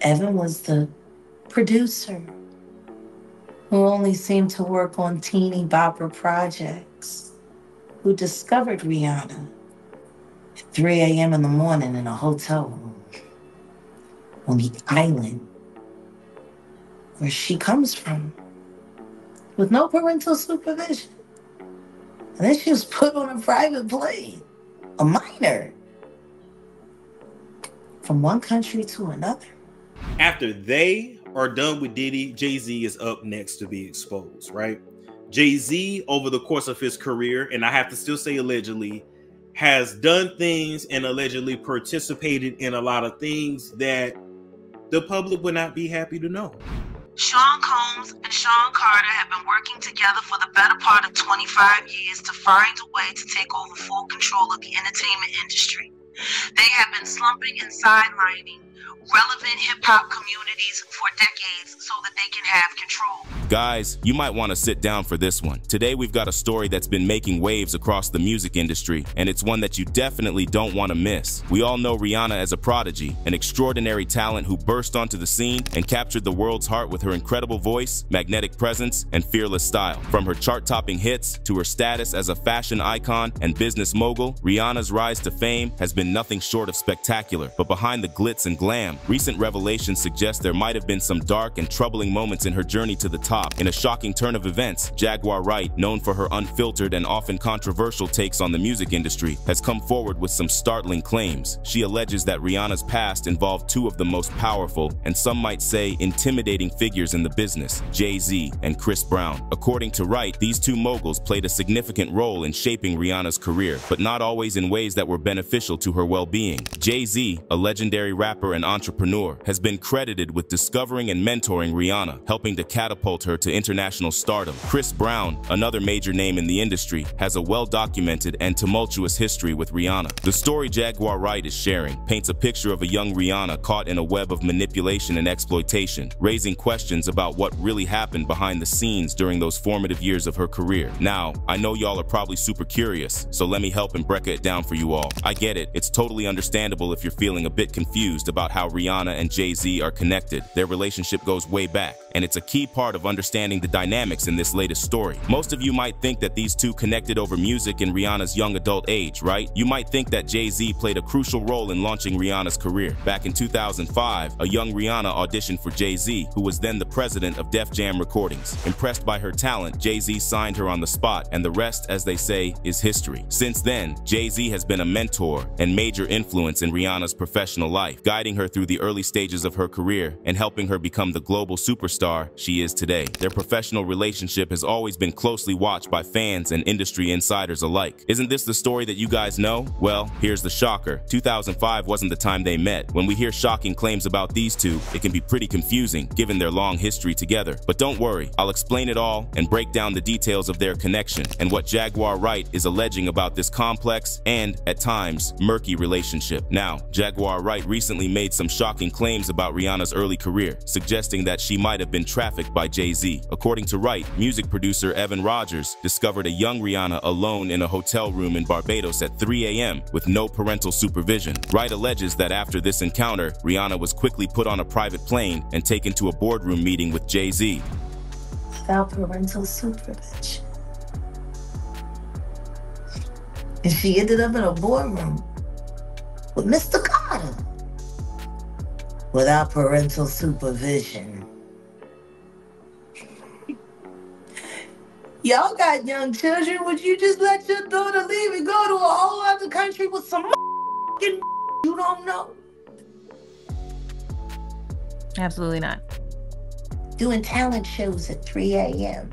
Evan was the producer who only seemed to work on teeny bopper projects, who discovered Rihanna at 3 a.m. in the morning in a hotel room on the island where she comes from, with no parental supervision. And then she was put on a private plane, a minor, from one country to another. After they are done with Diddy, Jay-Z is up next to be exposed, right? Jay-Z, over the course of his career, and I have to still say allegedly, has done things and allegedly participated in a lot of things that the public would not be happy to know. Sean Combs and Sean Carter have been working together for the better part of 25 years to find a way to take over full control of the entertainment industry. They have been slumping and sidelining relevant hip-hop communities for decades so that they can have control. Guys, you might want to sit down for this one. Today we've got a story that's been making waves across the music industry, and it's one that you definitely don't want to miss. We all know Rihanna as a prodigy, an extraordinary talent who burst onto the scene and captured the world's heart with her incredible voice, magnetic presence, and fearless style. From her chart-topping hits to her status as a fashion icon and business mogul, Rihanna's rise to fame has been nothing short of spectacular. But behind the glitz and glam, recent revelations suggest there might have been some dark and troubling moments in her journey to the top. In a shocking turn of events, Jaguar Wright, known for her unfiltered and often controversial takes on the music industry, has come forward with some startling claims. She alleges that Rihanna's past involved two of the most powerful, and some might say intimidating figures in the business, Jay-Z and Chris Brown. According to Wright, these two moguls played a significant role in shaping Rihanna's career, but not always in ways that were beneficial to her well-being. Jay-Z, a legendary rapper and entrepreneur, has been credited with discovering and mentoring Rihanna, helping to catapult her to international stardom. Chris Brown, another major name in the industry, has a well-documented and tumultuous history with Rihanna. The story Jaguar Wright is sharing paints a picture of a young Rihanna caught in a web of manipulation and exploitation, raising questions about what really happened behind the scenes during those formative years of her career. Now, I know y'all are probably super curious, so let me help and break it down for you all. I get it, it's totally understandable if you're feeling a bit confused about how Rihanna and Jay-Z are connected. Their relationship goes way back, and it's a key part of understanding the dynamics in this latest story. Most of you might think that these two connected over music in Rihanna's young adult age, right? You might think that Jay-Z played a crucial role in launching Rihanna's career. Back in 2005, a young Rihanna auditioned for Jay-Z, who was then the president of Def Jam Recordings. Impressed by her talent, Jay-Z signed her on the spot, and the rest, as they say, is history. Since then, Jay-Z has been a mentor and major influence in Rihanna's professional life, guiding her through the early stages of her career and helping her become the global superstar she is today. Their professional relationship has always been closely watched by fans and industry insiders alike. Isn't this the story that you guys know? Well, here's the shocker. 2005 wasn't the time they met. When we hear shocking claims about these two, it can be pretty confusing given their long history together. But don't worry, I'll explain it all and break down the details of their connection and what Jaguar Wright is alleging about this complex and, at times, murky relationship. Now, Jaguar Wright recently made some shocking claims about Rihanna's early career, suggesting that she might have been trafficked by Jay-Z. According to Wright, music producer Evan Rogers discovered a young Rihanna alone in a hotel room in Barbados at 3 a.m. with no parental supervision. Wright alleges that after this encounter, Rihanna was quickly put on a private plane and taken to a boardroom meeting with Jay-Z. Without parental supervision. And she ended up in a boardroom with Mr. Carter. Without parental supervision. Y'all got young children. Would you just let your daughter leave and go to a whole other country with some you don't know? Absolutely not. Doing talent shows at 3 a.m.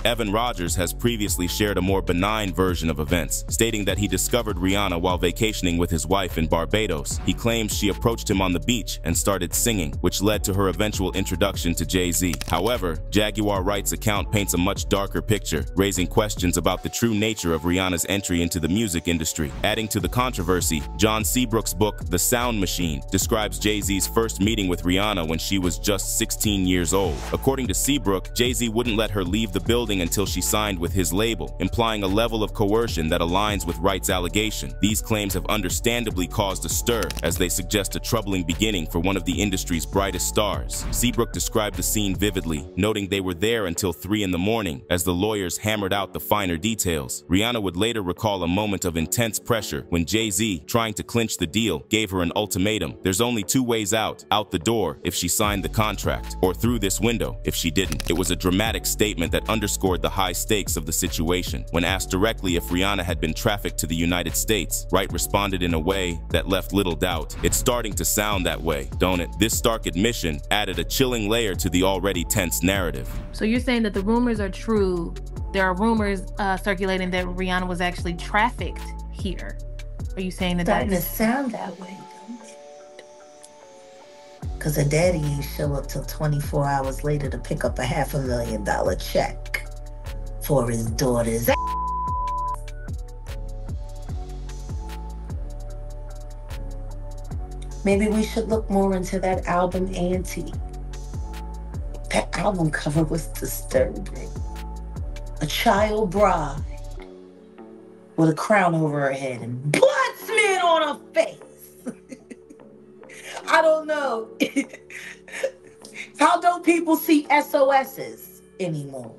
Evan Rogers has previously shared a more benign version of events, stating that he discovered Rihanna while vacationing with his wife in Barbados. He claims she approached him on the beach and started singing, which led to her eventual introduction to Jay-Z. However, Jaguar Wright's account paints a much darker picture, raising questions about the true nature of Rihanna's entry into the music industry. Adding to the controversy, John Seabrook's book, The Sound Machine, describes Jay-Z's first meeting with Rihanna when she was just 16 years old. According to Seabrook, Jay-Z wouldn't let her leave the building clothing until she signed with his label, implying a level of coercion that aligns with Wright's allegation. These claims have understandably caused a stir, as they suggest a troubling beginning for one of the industry's brightest stars. Seabrook described the scene vividly, noting they were there until 3 in the morning as the lawyers hammered out the finer details. Rihanna would later recall a moment of intense pressure when Jay-Z, trying to clinch the deal, gave her an ultimatum. There's only 2 ways out the door if she signed the contract, or through this window if she didn't. It was a dramatic statement that underscored the high stakes of the situation. When asked directly if Rihanna had been trafficked to the United States, Wright responded in a way that left little doubt. It's starting to sound that way, don't it? This stark admission added a chilling layer to the already tense narrative. So you're saying that the rumors are true. There are rumors circulating that Rihanna was actually trafficked here. Are you saying that Starting to sound that way, don't it? Because her daddy ain't show up till 24 hours later to pick up a $500,000 check for his daughter's ass. Maybe we should look more into that album, Auntie. That album cover was disturbing. A child bride with a crown over her head and blood smeared on her face. I don't know. How don't people see SOSs anymore?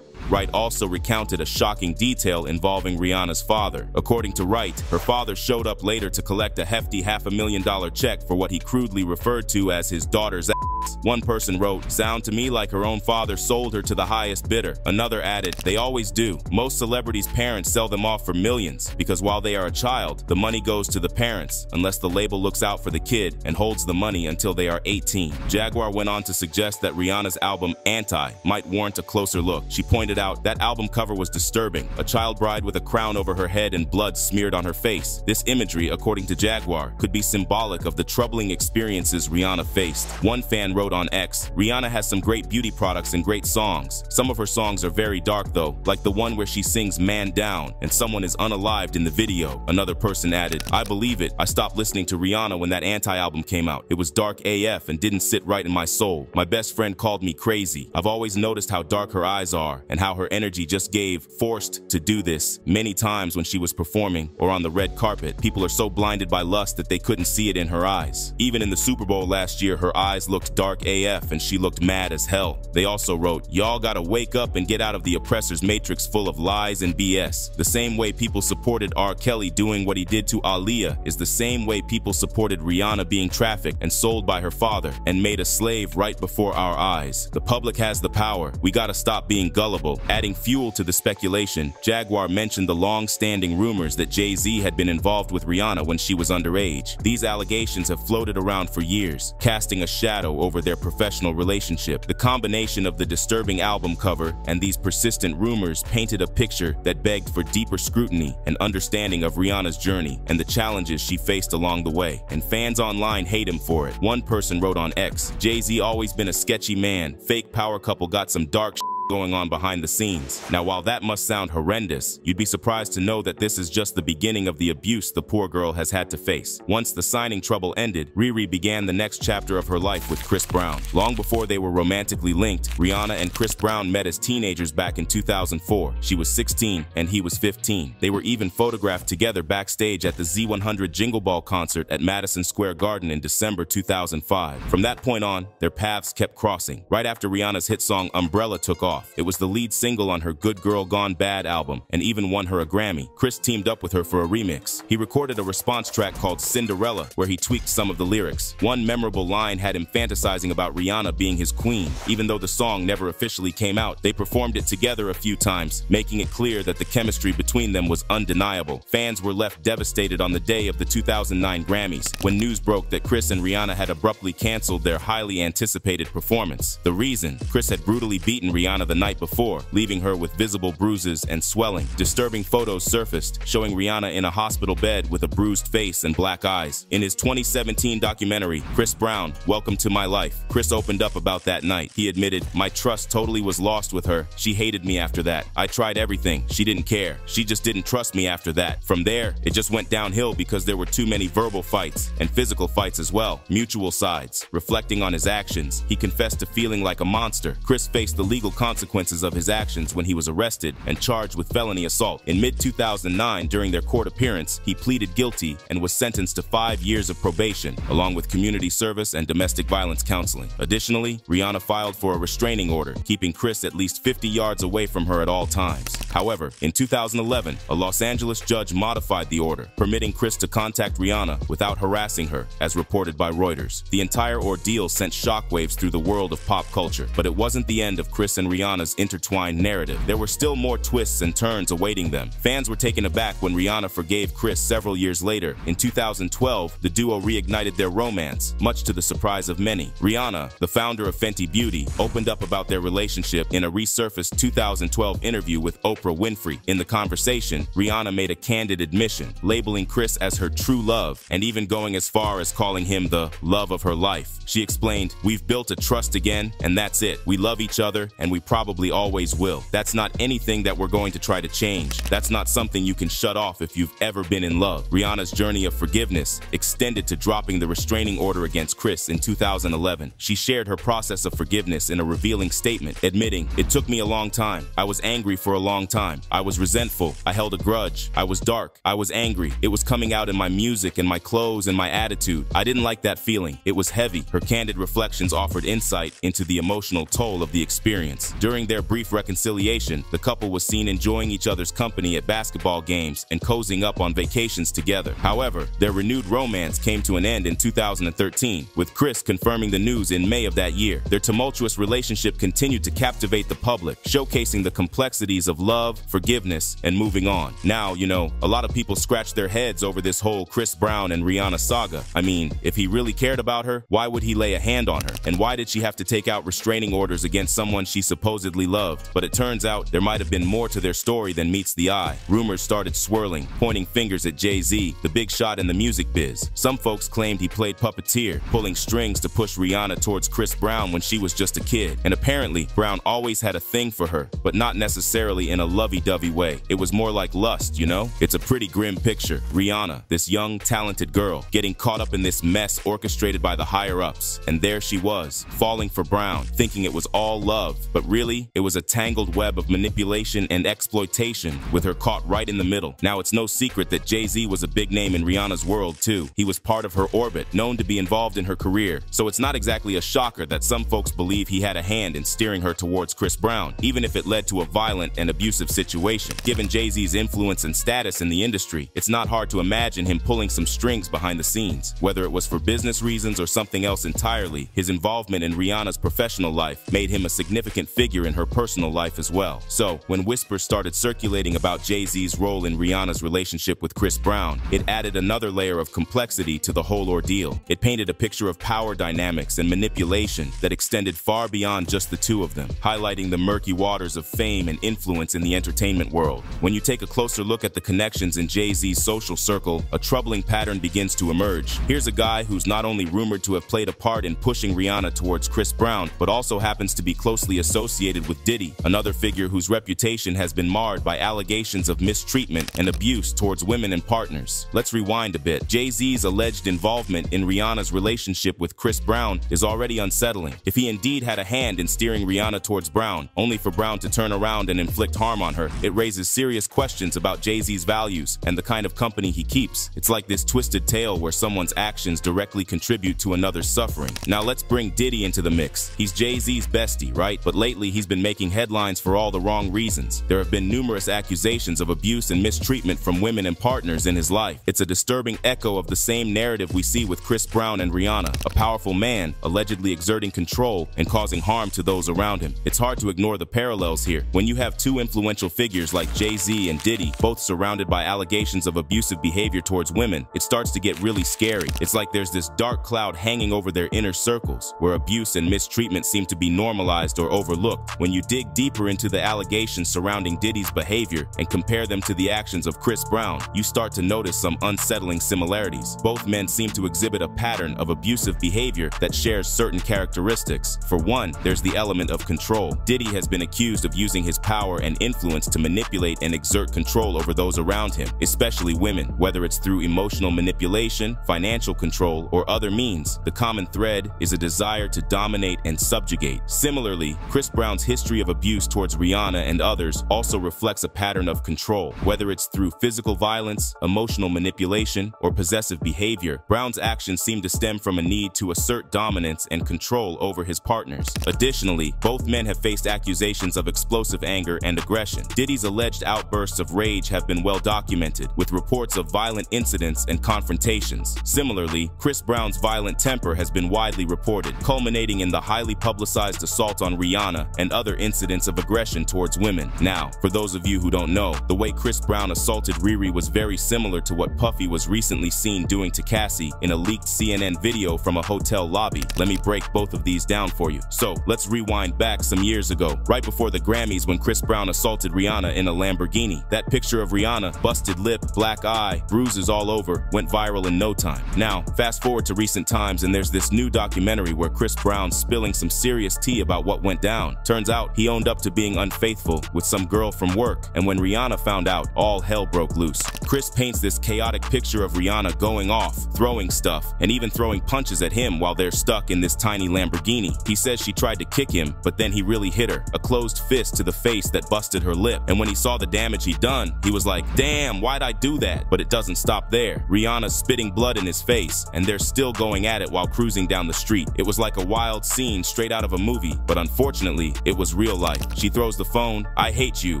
Wright also recounted a shocking detail involving Rihanna's father. According to Wright, her father showed up later to collect a hefty $500,000 check for what he crudely referred to as his daughter's ass. One person wrote, "Sound to me like her own father sold her to the highest bidder." Another added, "They always do. Most celebrities' parents sell them off for millions because while they are a child, the money goes to the parents unless the label looks out for the kid and holds the money until they are 18. Jaguar went on to suggest that Rihanna's album Anti might warrant a closer look. She pointed out that album cover was disturbing, a child bride with a crown over her head and blood smeared on her face. This imagery, according to Jaguar, could be symbolic of the troubling experiences Rihanna faced. One fan wrote on X, "Rihanna has some great beauty products and great songs. Some of her songs are very dark though, like the one where she sings Man Down and someone is unalived in the video." Another person added, "I believe it. I stopped listening to Rihanna when that Anti album came out. It was dark AF and didn't sit right in my soul. My best friend called me crazy. I've always noticed how dark her eyes are and how her energy just gave forced to do this. Many times when she was performing or on the red carpet, people are so blinded by lust that they couldn't see it in her eyes. Even in the Super Bowl last year, her eyes looked dark AF and she looked mad as hell." They also wrote, "Y'all gotta wake up and get out of the oppressor's matrix full of lies and BS. The same way people supported R. Kelly doing what he did to Aaliyah is the same way people supported Rihanna being trafficked and sold by her father and made a slave right before our eyes. The public has the power. We gotta stop being gullible." Adding fuel to the speculation, Jaguar mentioned the long-standing rumors that Jay-Z had been involved with Rihanna when she was underage. These allegations have floated around for years, casting a shadow over their professional relationship. The combination of the disturbing album cover and these persistent rumors painted a picture that begged for deeper scrutiny and understanding of Rihanna's journey and the challenges she faced along the way. And fans online hate him for it. One person wrote on X, "Jay-Z always been a sketchy man. Fake power couple got some dark going on behind the scenes." Now, while that must sound horrendous, you'd be surprised to know that this is just the beginning of the abuse the poor girl has had to face. Once the signing trouble ended, Riri began the next chapter of her life with Chris Brown. Long before they were romantically linked, Rihanna and Chris Brown met as teenagers back in 2004. She was 16 and he was 15. They were even photographed together backstage at the Z100 Jingle Ball concert at Madison Square Garden in December 2005. From that point on, their paths kept crossing. Right after Rihanna's hit song Umbrella took off, it was the lead single on her Good Girl Gone Bad album and even won her a Grammy. Chris teamed up with her for a remix. He recorded a response track called Cinderella where he tweaked some of the lyrics. One memorable line had him fantasizing about Rihanna being his queen. Even though the song never officially came out, they performed it together a few times, making it clear that the chemistry between them was undeniable. Fans were left devastated on the day of the 2009 Grammys when news broke that Chris and Rihanna had abruptly canceled their highly anticipated performance. The reason? Chris had brutally beaten Rihanna the night before, leaving her with visible bruises and swelling. Disturbing photos surfaced, showing Rihanna in a hospital bed with a bruised face and black eyes. In his 2017 documentary, Chris Brown, Welcome to My Life, Chris opened up about that night. He admitted, "My trust totally was lost with her. She hated me after that. I tried everything. She didn't care. She just didn't trust me after that. From there, it just went downhill because there were too many verbal fights and physical fights as well. Mutual sides." Reflecting on his actions, he confessed to feeling like a monster. Chris faced the legal consequences consequences of his actions when he was arrested and charged with felony assault. In mid-2009, during their court appearance, he pleaded guilty and was sentenced to 5 years of probation, along with community service and domestic violence counseling. Additionally, Rihanna filed for a restraining order, keeping Chris at least 50 yards away from her at all times. However, in 2011, a Los Angeles judge modified the order, permitting Chris to contact Rihanna without harassing her, as reported by Reuters. The entire ordeal sent shockwaves through the world of pop culture, but it wasn't the end of Chris and Rihanna's intertwined narrative. There were still more twists and turns awaiting them. Fans were taken aback when Rihanna forgave Chris several years later. In 2012, the duo reignited their romance, much to the surprise of many. Rihanna, the founder of Fenty Beauty, opened up about their relationship in a resurfaced 2012 interview with Oprah Winfrey. In the conversation, Rihanna made a candid admission, labeling Chris as her true love and even going as far as calling him the love of her life. She explained, "We've built a trust again, and that's it. We love each other, and we probably always will. That's not anything that we're going to try to change. That's not something you can shut off if you've ever been in love." Rihanna's journey of forgiveness extended to dropping the restraining order against Chris in 2011. She shared her process of forgiveness in a revealing statement, admitting, "It took me a long time. I was angry for a long time. I was resentful. I held a grudge. I was dark. I was angry. It was coming out in my music and my clothes and my attitude. I didn't like that feeling. It was heavy." Her candid reflections offered insight into the emotional toll of the experience. During their brief reconciliation, the couple was seen enjoying each other's company at basketball games and cozying up on vacations together. However, their renewed romance came to an end in 2013, with Chris confirming the news in May of that year. Their tumultuous relationship continued to captivate the public, showcasing the complexities of love, forgiveness, and moving on. Now, a lot of people scratch their heads over this whole Chris Brown and Rihanna saga. I mean, if he really cared about her, why would he lay a hand on her? And why did she have to take out restraining orders against someone she supposedly loved? But it turns out there might have been more to their story than meets the eye. Rumors started swirling, pointing fingers at Jay-Z, the big shot in the music biz. Some folks claimed he played puppeteer, pulling strings to push Rihanna towards Chris Brown when she was just a kid. And apparently, Brown always had a thing for her, but not necessarily in a lovey-dovey way. It was more like lust, It's a pretty grim picture. Rihanna, this young, talented girl, getting caught up in this mess orchestrated by the higher-ups. And there she was, falling for Brown, thinking it was all love. But really, it was a tangled web of manipulation and exploitation, with her caught right in the middle. Now, it's no secret that Jay-Z was a big name in Rihanna's world, too. He was part of her orbit, known to be involved in her career. So it's not exactly a shocker that some folks believe he had a hand in steering her towards Chris Brown, even if it led to a violent and abusive situation. Given Jay-Z's influence and status in the industry, it's not hard to imagine him pulling some strings behind the scenes. Whether it was for business reasons or something else entirely, his involvement in Rihanna's professional life made him a significant figure in her personal life as well. So, when whispers started circulating about Jay-Z's role in Rihanna's relationship with Chris Brown, it added another layer of complexity to the whole ordeal. It painted a picture of power dynamics and manipulation that extended far beyond just the two of them, highlighting the murky waters of fame and influence in the entertainment world. When you take a closer look at the connections in Jay-Z's social circle, a troubling pattern begins to emerge. Here's a guy who's not only rumored to have played a part in pushing Rihanna towards Chris Brown, but also happens to be closely associated with Diddy, another figure whose reputation has been marred by allegations of mistreatment and abuse towards women and partners. Let's rewind a bit. Jay-Z's alleged involvement in Rihanna's relationship with Chris Brown is already unsettling. If he indeed had a hand in steering Rihanna towards Brown, only for Brown to turn around and inflict harm on her, it raises serious questions about Jay-Z's values and the kind of company he keeps. It's like this twisted tale where someone's actions directly contribute to another's suffering. Now let's bring Diddy into the mix. He's Jay-Z's bestie, right? But lately he's been making headlines for all the wrong reasons. There have been numerous accusations of abuse and mistreatment from women and partners in his life. It's a disturbing echo of the same narrative we see with Chris Brown and Rihanna, a powerful man allegedly exerting control and causing harm to those around him. It's hard to ignore the parallels here. When you have two influential figures like Jay-Z and Diddy, both surrounded by allegations of abusive behavior towards women, it starts to get really scary. It's like there's this dark cloud hanging over their inner circles, where abuse and mistreatment seem to be normalized or overlooked. When you dig deeper into the allegations surrounding Diddy's behavior and compare them to the actions of Chris Brown, you start to notice some unsettling similarities. Both men seem to exhibit a pattern of abusive behavior that shares certain characteristics. For one, there's the element of control. Diddy has been accused of using his power and influence to manipulate and exert control over those around him, especially women. Whether it's through emotional manipulation, financial control, or other means, the common thread is a desire to dominate and subjugate. Similarly, Chris Brown Brown's history of abuse towards Rihanna and others also reflects a pattern of control. Whether it's through physical violence, emotional manipulation, or possessive behavior, Brown's actions seem to stem from a need to assert dominance and control over his partners. Additionally, both men have faced accusations of explosive anger and aggression. Diddy's alleged outbursts of rage have been well documented, with reports of violent incidents and confrontations. Similarly, Chris Brown's violent temper has been widely reported, culminating in the highly publicized assault on Rihanna and other incidents of aggression towards women. Now, for those of you who don't know, the way Chris Brown assaulted Riri was very similar to what Puffy was recently seen doing to Cassie in a leaked CNN video from a hotel lobby. Let me break both of these down for you. So, let's rewind back some years ago, right before the Grammys when Chris Brown assaulted Rihanna in a Lamborghini. That picture of Rihanna, busted lip, black eye, bruises all over, went viral in no time. Now, fast forward to recent times and there's this new documentary where Chris Brown's spilling some serious tea about what went down. Turns out he owned up to being unfaithful with some girl from work, and when Rihanna found out, all hell broke loose. Chris paints this chaotic picture of Rihanna going off, throwing stuff, and even throwing punches at him while they're stuck in this tiny Lamborghini. He says she tried to kick him, but then he really hit her, a closed fist to the face that busted her lip. And when he saw the damage he'd done, he was like, damn, why'd I do that? But it doesn't stop there. Rihanna's spitting blood in his face, and they're still going at it while cruising down the street. It was like a wild scene straight out of a movie, but unfortunately, it was real life. She throws the phone, I hate you,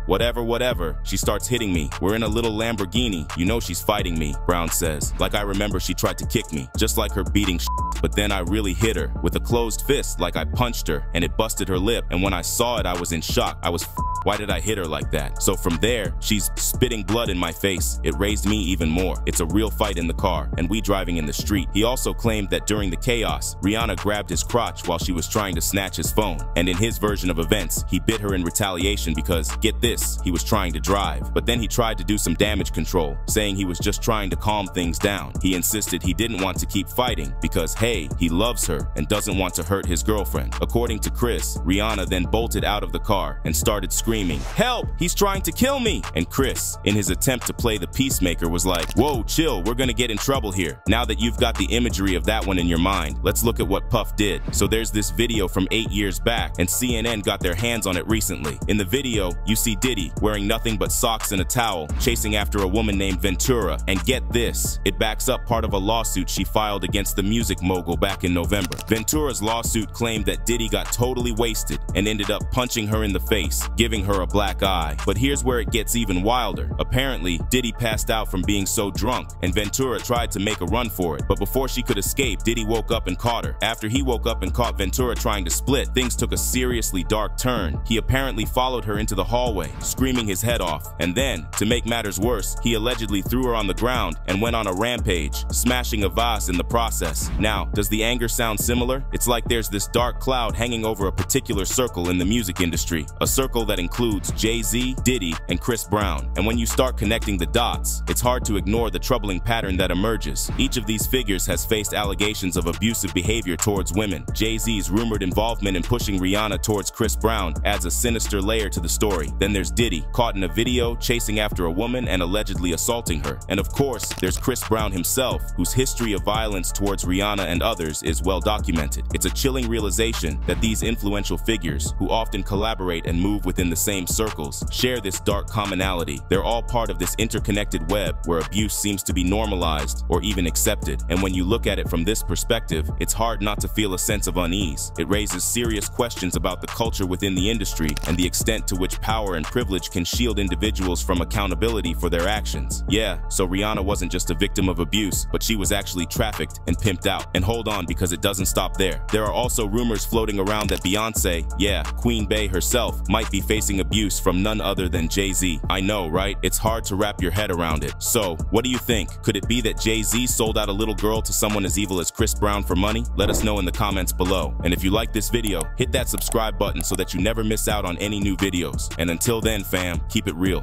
whatever, whatever. She starts hitting me. We're in a little Lamborghini. You know she's fighting me, Brown says. Like I remember she tried to kick me, just like her beating but then I really hit her with a closed fist like I punched her, and it busted her lip, and when I saw it, I was in shock. I was why did I hit her like that? So from there, she's spitting blood in my face. It raised me even more. It's a real fight in the car, and we driving in the street. He also claimed that during the chaos, Rihanna grabbed his crotch while she was trying to snatch his phone. And in his version of events, he bit her in retaliation because, get this, he was trying to drive. But then he tried to do some damage control, saying he was just trying to calm things down. He insisted he didn't want to keep fighting because, hey, he loves her and doesn't want to hurt his girlfriend. According to Chris, Rihanna then bolted out of the car and started screaming, "Help! He's trying to kill me!" And Chris, in his attempt to play the peacemaker, was like, "Whoa, chill, we're gonna get in trouble here." Now that you've got the imagery of that one in your mind, let's look at what Puff did. So there's this video from 8 years back, and CNN got their hands on it recently. In the video, you see Diddy wearing nothing but socks and a towel, chasing after a woman named Ventura. And get this, it backs up part of a lawsuit she filed against the music mogul back in November. Ventura's lawsuit claimed that Diddy got totally wasted and ended up punching her in the face, giving her a black eye. But here's where it gets even wilder. Apparently, Diddy passed out from being so drunk, and Ventura tried to make a run for it. But before she could escape, Diddy woke up and caught her. After he woke up and caught Ventura trying to split, things took a seriously dark turn. He apparently followed her into the hallway, screaming his head off. And then, to make matters worse, he allegedly threw her on the ground and went on a rampage, smashing a vase in the process. Now, does the anger sound similar? It's like there's this dark cloud hanging over a particular circle in the music industry, a circle that includes Jay-Z, Diddy, and Chris Brown. And when you start connecting the dots, it's hard to ignore the troubling pattern that emerges. Each of these figures has faced allegations of abusive behavior towards women. Jay-Z's rumored involvement in pushing Rihanna towards Chris Brown adds a sinister layer to the story. Then there's Diddy, caught in a video chasing after a woman and allegedly assaulting her. And of course, there's Chris Brown himself, whose history of violence towards Rihanna and others is well documented. It's a chilling realization that these influential figures, who often collaborate and move within the same circles, share this dark commonality. They're all part of this interconnected web where abuse seems to be normalized or even accepted. And when you look at it from this perspective, it's hard not to feel a sense of unease. It raises serious questions about the culture within the industry and the extent to which power and privilege can shield individuals from accountability for their actions. Yeah, so Rihanna wasn't just a victim of abuse, but she was actually trafficked and pimped out. And hold on, because it doesn't stop there. There are also rumors floating around that Beyonce, yeah, Queen Bey herself, might be facing abuse from none other than Jay-Z. I know, right? It's hard to wrap your head around it. So, what do you think? Could it be that Jay-Z sold out a little girl to someone as evil as Chris Brown for money? Let us know in the comments below. And if you like this video, hit that subscribe button so that you never miss out on any new videos. And until then, fam, keep it real.